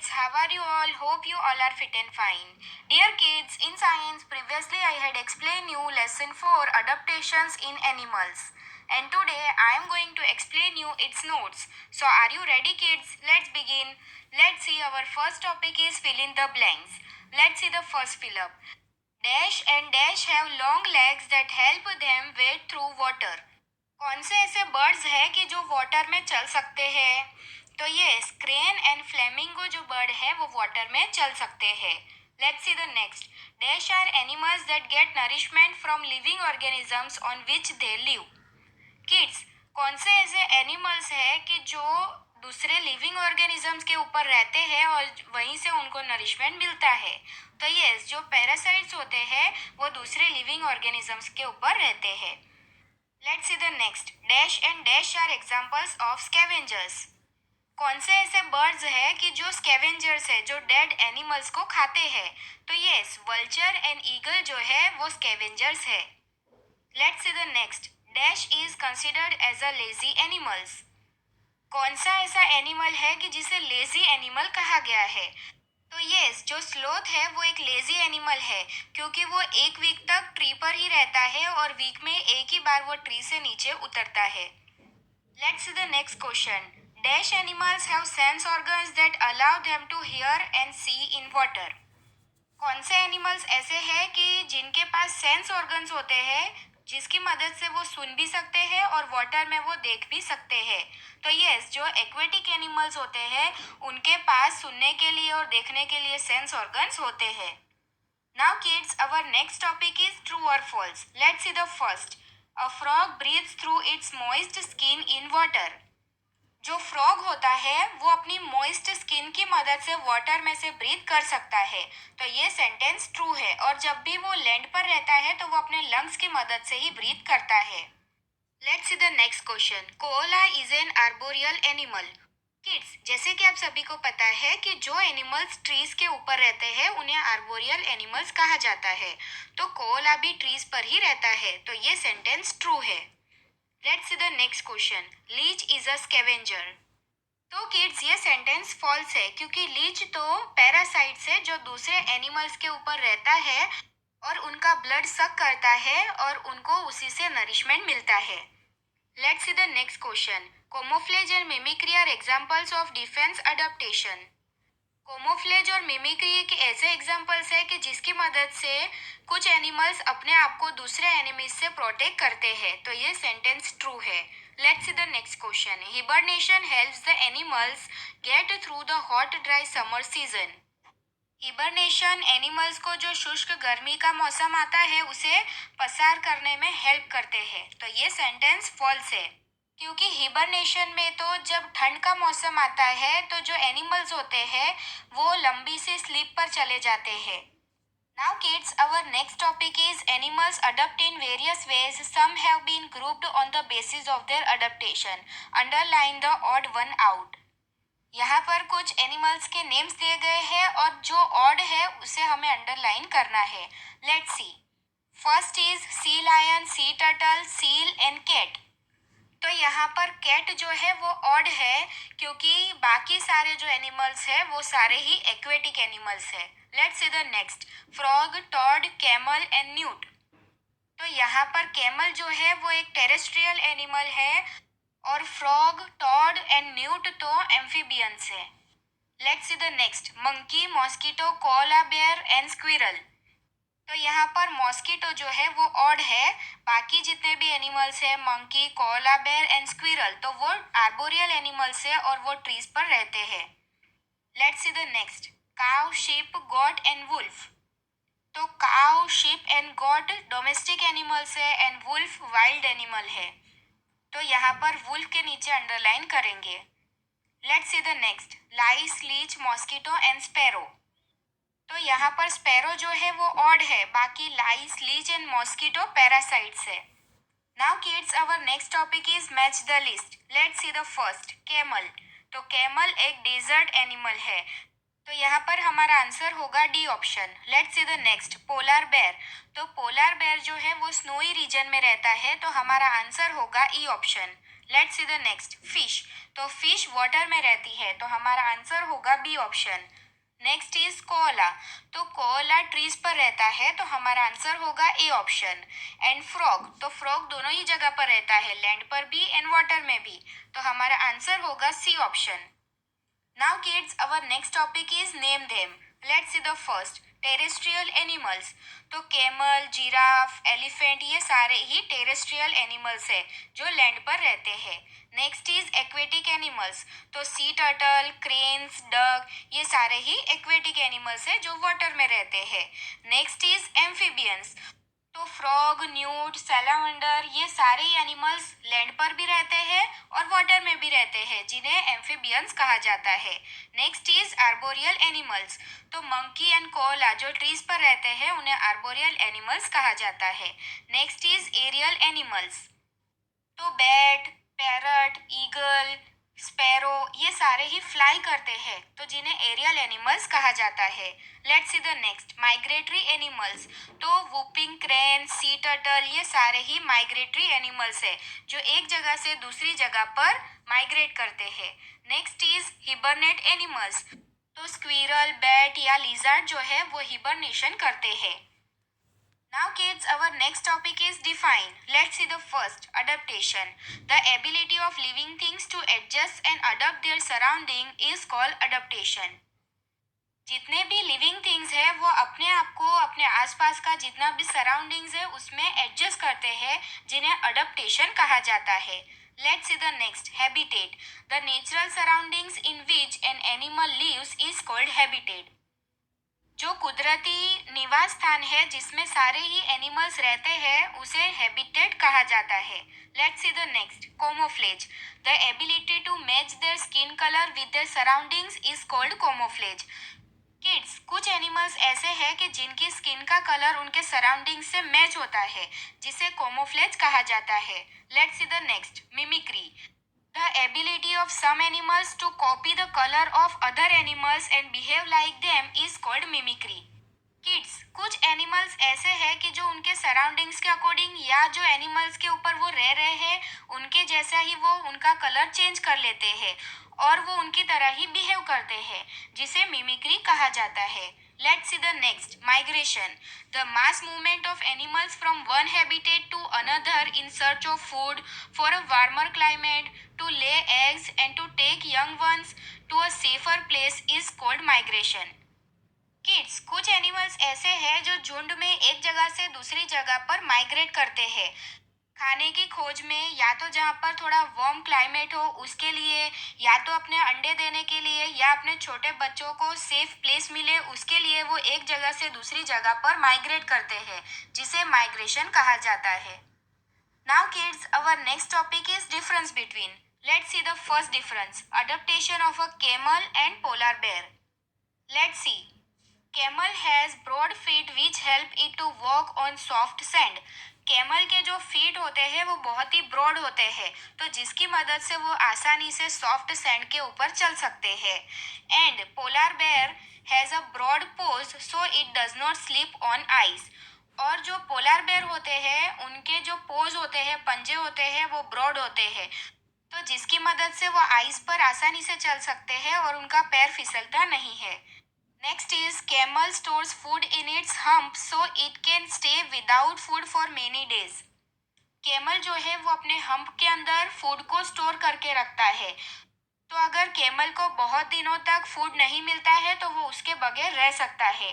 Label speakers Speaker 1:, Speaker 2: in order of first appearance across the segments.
Speaker 1: kids, how are you all? Hope you all are fit and fine. Dear kids, in science, previously I had explained you lesson 4 adaptations in animals. And today I am going to explain you its notes. So are you ready kids? Let's begin. Let's see, our first topic is fill in the blanks. Let's see the first fill up. Dash and dash have long legs that help them wade through water. कौन से ऐसे birds हैं कि जो water में चल सकते हैं? तो ये क्रेन एंड फ्लेमिंगो जो बर्ड है वो वाटर में चल सकते हैं. Let's see the next. Dash are animals that get nourishment from living organisms on which they live. Kids, कौन से ऐसे एनिमल्स हैं कि जो दूसरे लिविंग ऑर्गेनिजम्स के ऊपर रहते हैं और वहीं से उनको नरिशमेंट मिलता है? तो ये जो पैरासाइट्स होते हैं वो दूसरे लिविंग ऑर्गेनिजम्स के ऊपर रहते हैं. Let's see the next. Dash and dash are examples of scavengers. कौन से ऐसे बर्ड्स हैं कि जो स्कैवेंजर्स है, जो डेड एनिमल्स को खाते हैं? तो यस, वल्चर एंड ईगल जो है वो स्कैवेंजर्स है. Let's see the next. Dash is considered as a lazy animals. कौन सा ऐसा एनिमल है कि जिसे लेजी एनिमल कहा गया है? तो यस, जो स्लोथ है वो एक लेजी एनिमल है क्योंकि वो एक वीक तक ट्री पर ही रहता है और वीक में एक ही बार वो ट्री से नीचे उतरता है. Let's see the next question. Dash animals have sense organs that allow them to hear and see in water. कौन से एनिमल्स ऐसे हैं कि जिनके पास सेंस ऑर्गन्स होते हैं जिसकी मदद से वो सुन भी सकते हैं और वाटर में वो देख भी सकते हैं? तो यस, जो एक्वेटिक एनिमल्स होते हैं उनके पास सुनने के लिए और देखने के लिए सेंस ऑर्गन्स होते हैं. Now kids, our next topic is true और false. Let's see the first. A frog breathes through its moist skin in water. जो फ्रॉग होता है वो अपनी मॉइस्ट स्किन की मदद से वाटर में से ब्रीथ कर सकता है. तो ये सेंटेंस ट्रू है और जब भी वो लैंड पर रहता है तो वो अपने लंग्स की मदद से ही ब्रीथ करता है. Let's see the next question. Cola is an arboreal animal. Kids, जैसे कि आप सभी को पता है कि जो एनिमल्स ट्रीज के ऊपर रहते हैं उन्हें आर्बोरियल एनिमल्स कहा जाता है. तो कोला भी ट्रीज पर ही रहता है, तो ये सेंटेंस ट्रू है. Let's see the next question. Leech is a scavenger. तो किड्स, ये सेंटेंस फॉल्स है क्योंकि लीच तो पैरासाइट्स है जो दूसरे एनिमल्स के ऊपर रहता है और उनका ब्लड सक करता है और उनको उसी से नरिशमेंट मिलता है. Let's see the next question. Camouflage and mimicry are examples of defence adaptation. Camouflage और मिमिक्री के ऐसे एग्जांपल्स है कि जिसकी मदद से कुछ एनिमल्स अपने आप को दूसरे एनिमीज से प्रोटेक्ट करते हैं. तो ये सेंटेंस ट्रू है. Let's see the next question. Hibernation helps the animals get through the hot dry summer season. Hibernation animals को जो शुष्क गर्मी का मौसम आता है उसे पसार करने में हेल्प करते हैं. तो ये सेंटेंस फॉल्स है क्योंकि हिबरनेशन में तो जब ठंड का मौसम आता है तो जो एनिमल्स होते हैं वो लंबी सी स्लीप पर चले जाते हैं. Now kids, our next topic is animals adapt in various ways. Some have been grouped on the basis of their adaptation. Underline the odd one out. यहाँ पर कुछ एनिमल्स के नेम्स दिए गए हैं और जो ऑड है उसे हमें अंडरलाइन करना है. Let's see. First is sea lion, sea turtle, seal and cat. तो यहाँ पर कैट जो है वो ऑड है क्योंकि बाकी सारे जो एनिमल्स है वो सारे ही एक्वेटिक एनिमल्स है. Let's see the next. Frog, toad, camel and newt. तो यहाँ पर कैमल जो है वो एक टेरेस्ट्रियल एनिमल है और फ्रॉग, टॉड एंड न्यूट तो एम्फीबियंस है. Let's see the next. Monkey, mosquito, koala bear and squirrel. तो यहाँ पर मॉस्किटो जो है वो ऑड है. बाकी जितने भी एनिमल्स है, monkey, koala bear and squirrel, तो वो आर्बोरियल एनिमल्स है और वो ट्रीज पर रहते हैं. Let's see the next. Cow, sheep, goat and wolf. तो cow, sheep and goat domestic animals है एंड वुल्फ वाइल्ड एनिमल है. तो यहाँ पर वुल्फ के नीचे अंडरलाइन करेंगे. Let's see the next. Lice, leech, mosquito and sparrow. तो यहाँ पर स्पैरो जो है वो ऑड है, बाकी lice, leech and mosquito parasites है. Now kids, our next topic is match the list. Let's see the first. Camel. तो कैमल एक डेजर्ट एनिमल है, तो यहाँ पर हमारा आंसर होगा D option. Let's see the next. Polar bear. तो पोलर बेयर जो है वो स्नोई रीजन में रहता है, तो हमारा आंसर होगा E option. Let's see the next, fish. तो फिश वाटर में रहती है, तो हमारा आंसर होगा B option. Next is koala. तो कोला ट्रीज पर रहता है, तो हमारा आंसर होगा ए ऑप्शन। एंड फ्रॉग, तो फ्रॉग दोनों ही जगह पर रहता है, लैंड पर भी एंड वाटर में भी, तो हमारा आंसर होगा C option. Now kids, our next topic is name them. Let's see the first, terrestrial animals. तो कैमल, जिराफ, एलिफेंट ये सारे ही टेरेस्ट्रियल एनिमल्स है जो लैंड पर रहते हैं। Next is aquatic animals. तो सी टर्टल, क्रेन्स, डक ये सारे ही एक्वेटिक एनिमल्स है जो वाटर में रहते हैं। Next is amphibians. तो फ्रॉग, न्यूट, सैलामेंडर ये सारे एनिमल्स लैंड पर भी रहते हैं और वाटर में भी रहते हैं, जिन्हें एम्फीबियंस कहा जाता है। Next is arboreal animals. तो मंकी एंड कोला जो ट्रीज पर रहते हैं उन्हें आर्बोरियल एनिमल्स कहा जाता है। Next is aerial animals. तो बैट, पैरट, ईगल, स्पैरो ये सारे ही फ्लाई करते हैं, तो जिन्हें एरियल एनिमल्स कहा जाता है। Let's see the next, migratory animals. तो वुपिंग क्रेन, सी टर्टल ये सारे ही माइग्रेटरी एनिमल्स है जो एक जगह से दूसरी जगह पर माइग्रेट करते हैं। Next is hibernate animals. तो स्क्विरल, बैट या लिजर्ड जो है वो हिबरनेशन करते हैं। Now kids, our next topic is define. Let's see the first, adaptation. The ability of living things to adjust and adapt their surrounding is called adaptation. जितने भी living things है वो अपने आप को, अपने आसपास का जितना भी सराउंडिंग्स है उसमें एडजस्ट करते हैं, जिन्हें अडप्टेशन कहा जाता है। Let's see the next, habitat. The natural surroundings in which an animal lives is called habitat. जो कुदरती निवास स्थान है जिसमें सारे ही एनिमल्स रहते हैं उसे हैबिटेट कहा जाता है। Let's see the next, camouflage. The ability to match their skin colour with their surroundings is called camouflage. Kids, कुछ एनिमल्स ऐसे हैं कि जिनकी स्किन का कलर उनके सराउंडिंग से मैच होता है, जिसे कोमोफ्लेज कहा जाता है। Let's see the next, mimicry. The ability of some animals to copy the color of other animals and behave like them is called mimicry. Kids, कुछ एनिमल्स ऐसे हैं कि जो उनके सराउंडिंग्स के अकॉर्डिंग या जो एनिमल्स के ऊपर वो रह रहे हैं उनके जैसा ही वो उनका कलर चेंज कर लेते हैं और वो उनकी तरह ही बिहेव करते हैं, जिसे मिमिक्री कहा जाता है। Let's see the next, migration. The mass movement of animals from one habitat to another in search of food for a warmer climate, to lay eggs and to take young ones to a safer place is called migration. Kids, कुछ animals ऐसे हैं जो झुंड में एक जगह से दूसरी जगह पर माइग्रेट करते हैं, खाने की खोज में, या तो जहाँ पर थोड़ा वार्म क्लाइमेट हो उसके लिए, या तो अपने अंडे देने के लिए, या अपने छोटे बच्चों को सेफ प्लेस मिले उसके लिए वो एक जगह से दूसरी जगह पर माइग्रेट करते हैं, जिसे माइग्रेशन कहा जाता है। Now kids, our next topic is difference between. Let's see the first difference, adaptation of a camel and polar bear. Let's see, camel has broad feet which help it to walk on soft sand. Camel के जो feet होते हैं वो बहुत ही broad होते हैं, तो जिसकी मदद से वो आसानी से सॉफ्ट सैंड के ऊपर चल सकते हैं। And polar bear has a broad paws so it does not slip on ice. और जो पोलर बेयर होते हैं उनके जो पोज होते हैं, पंजे होते हैं, वो ब्रॉड होते हैं, तो जिसकी मदद से वो आइस पर आसानी से चल सकते हैं और उनका पैर फिसलता नहीं है। Next is camel stores food in its hump so it can stay without food for many days. Camel जो है वो अपने हम्प के अंदर फूड को स्टोर करके रखता है, तो अगर कैमल को बहुत दिनों तक फूड नहीं मिलता है तो वो उसके बगैर रह सकता है।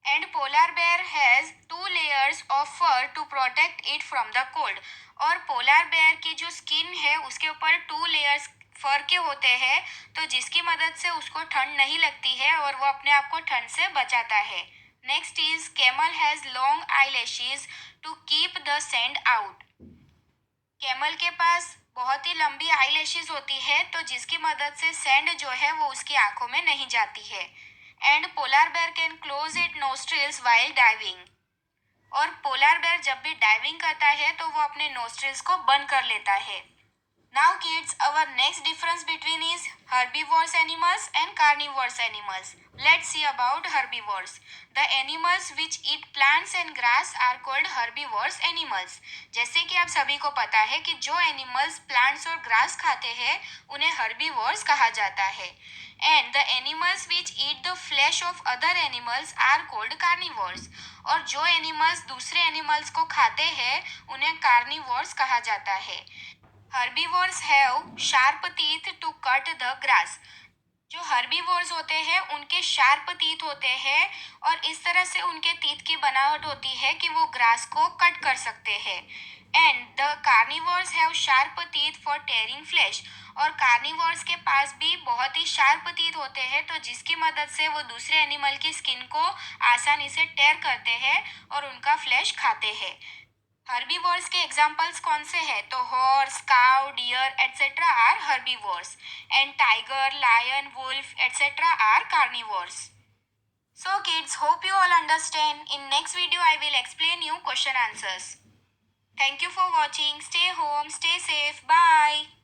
Speaker 1: And polar bear has 2 layers of fur to protect it from the cold. और पोलर बेयर की जो स्किन है उसके ऊपर 2 layers फर के होते हैं, तो जिसकी मदद से उसको ठंड नहीं लगती है और वो अपने आप को ठंड से बचाता है। Next is camel has long eyelashes to keep the sand out. Camel के पास बहुत ही लंबी आईलैशेस होती है, तो जिसकी मदद से सैंड जो है वो उसकी आंखों में नहीं जाती है। And polar bear can close it nostrils while diving. और पोलर बेयर जब भी डाइविंग करता है तो वो अपने नोस्ट्रिल्स को बंद कर लेता है। Now kids, our next difference between is herbivorous animals and carnivorous animals. Let's see about herbivores. The animals which eat plants and grass are called herbivores animals. जैसे कि आप सभी को पता है कि जो एनिमल्स प्लांट्स और ग्रास खाते हैं उन्हें herbivores कहा जाता है. And the animals which eat the flesh of other animals are called carnivores. और जो एनिमल्स दूसरे एनिमल्स को खाते हैं उन्हें कार्निवोर्स कहा जाता है. Herbivores have sharp teeth to cut the grass. जो हर्बीवोर्स होते हैं उनके शार्प टीथ होते हैं और इस तरह से उनके टीथ की बनावट होती है कि वो ग्रास को कट कर सकते हैं. And the carnivores have sharp teeth for tearing flesh. और कार्निवोर्स के पास भी बहुत ही शार्प टीथ होते हैं तो जिसकी मदद से वो दूसरे एनिमल की स्किन को आसानी से टेयर करते हैं और उनका फ्लैश खाते हैं. हर्बीवोर्स के एग्जाम्पल्स कौन से हैं? तो horse, cow, deer etcetera are herbivores and tiger, lion, wolf etcetera are carnivores. So kids, hope you all understand. In next video I will explain you question answers. Thank you for watching. Stay home, stay safe. Bye.